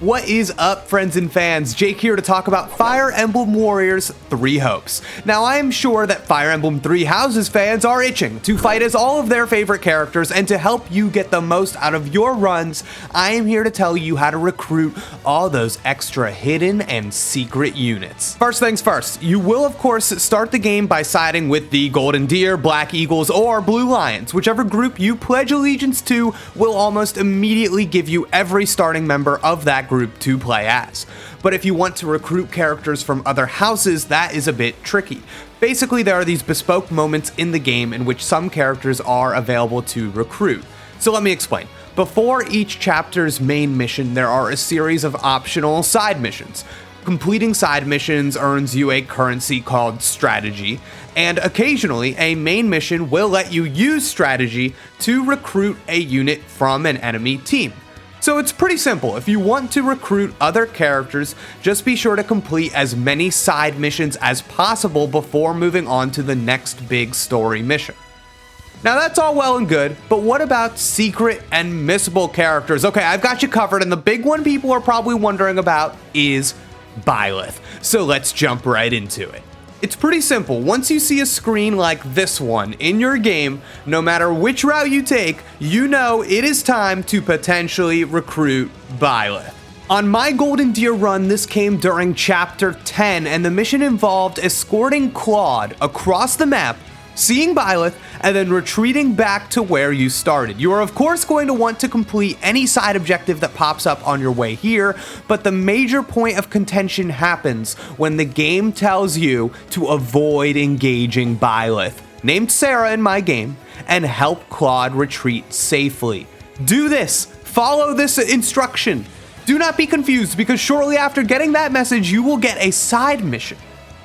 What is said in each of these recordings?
What is up, friends and fans? Jake here to talk about Fire Emblem Warriors Three Hopes. Now, I am sure that Fire Emblem Three Houses fans are itching to fight as all of their favorite characters, and to help you get the most out of your runs, I am here to tell you how to recruit all those extra hidden and secret units. First things first, you will of course start the game by siding with the Golden Deer, Black Eagles, or Blue Lions. Whichever group you pledge allegiance to will almost immediately give you every starting member of that group to play as. But if you want to recruit characters from other houses, that is a bit tricky. Basically, there are these bespoke moments in the game in which some characters are available to recruit. So let me explain. Before each chapter's main mission, there are a series of optional side missions. Completing side missions earns you a currency called strategy, and occasionally a main mission will let you use strategy to recruit a unit from an enemy team. So it's pretty simple. If you want to recruit other characters, just be sure to complete as many side missions as possible before moving on to the next big story mission. Now that's all well and good, but what about secret and missable characters? Okay, I've got you covered, and the big one people are probably wondering about is Byleth. So let's jump right into it. It's pretty simple. Once you see a screen like this one in your game, no matter which route you take, you know it is time to potentially recruit Byleth. On my Golden Deer run, this came during Chapter 10, and the mission involved escorting Claude across the map, seeing Byleth, and then retreating back to where you started. You are of course going to want to complete any side objective that pops up on your way here, but the major point of contention happens when the game tells you to avoid engaging Byleth, named Sarah in my game, and help Claude retreat safely. Do this. Follow this instruction. Do not be confused, because shortly after getting that message, you will get a side mission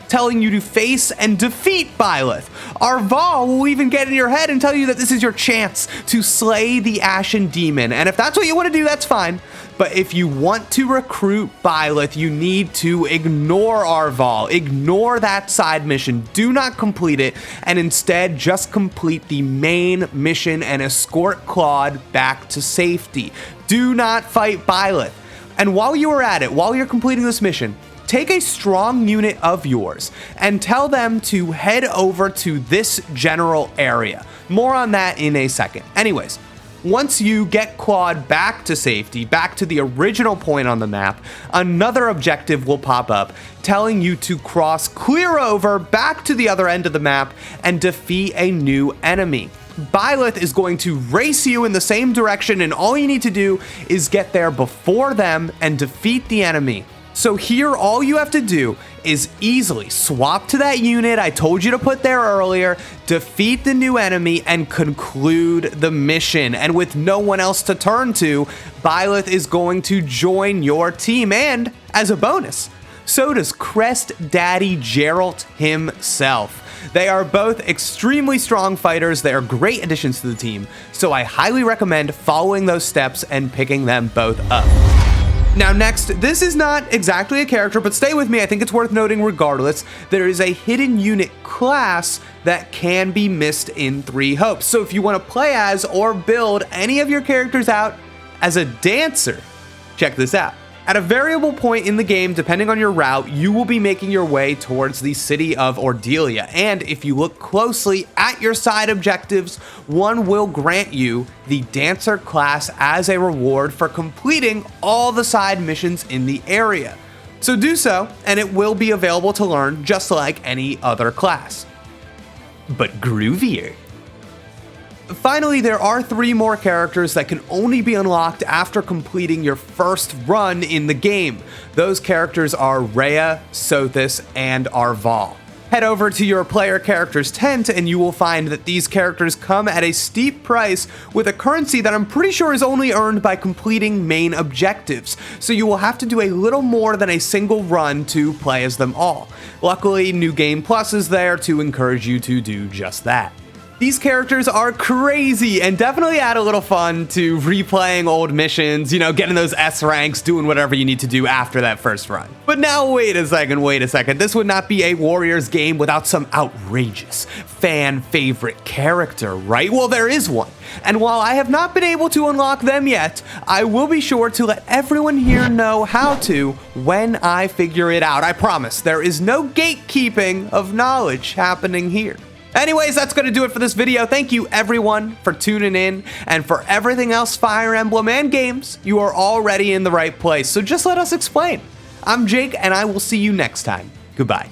telling you to face and defeat Byleth. Arval will even get in your head and tell you that this is your chance to slay the Ashen Demon. And if that's what you want to do, that's fine. But if you want to recruit Byleth, you need to ignore Arval. Ignore that side mission. Do not complete it, and instead just complete the main mission and escort Claude back to safety. Do not fight Byleth. And while you are at it, while you're completing this mission, take a strong unit of yours and tell them to head over to this general area. More on that in a second. Anyways, once you get Claude back to safety, back to the original point on the map, another objective will pop up telling you to cross clear over back to the other end of the map and defeat a new enemy. Byleth is going to race you in the same direction, and all you need to do is get there before them and defeat the enemy. So here, all you have to do is easily swap to that unit I told you to put there earlier, defeat the new enemy, and conclude the mission. And with no one else to turn to, Byleth is going to join your team, and as a bonus, so does Crest Daddy Geralt himself. They are both extremely strong fighters. They are great additions to the team, so I highly recommend following those steps and picking them both up. Now next, this is not exactly a character, but stay with me, I think it's worth noting regardless, there is a hidden unit class that can be missed in Three Hopes. So if you want to play as or build any of your characters out as a dancer, check this out. At a variable point in the game, depending on your route, you will be making your way towards the city of Ordelia, and if you look closely at your side objectives, one will grant you the Dancer class as a reward for completing all the side missions in the area. So do so, and it will be available to learn just like any other class. But groovier. Finally, there are 3 more characters that can only be unlocked after completing your first run in the game. Those characters are Rhea, Sothis, and Arval. Head over to your player character's tent and you will find that these characters come at a steep price with a currency that I'm pretty sure is only earned by completing main objectives, so you will have to do a little more than a single run to play as them all. Luckily, New Game Plus is there to encourage you to do just that. These characters are crazy and definitely add a little fun to replaying old missions, you know, getting those S ranks, doing whatever you need to do after that first run. But now wait a second. This would not be a Warriors game without some outrageous fan favorite character, right? Well, there is one. And while I have not been able to unlock them yet, I will be sure to let everyone here know how to when I figure it out. I promise, there is no gatekeeping of knowledge happening here. Anyways, that's going to do it for this video. Thank you everyone for tuning in, and for everything else Fire Emblem and games, you are already in the right place. So just let us explain. I'm Jake, and I will see you next time. Goodbye.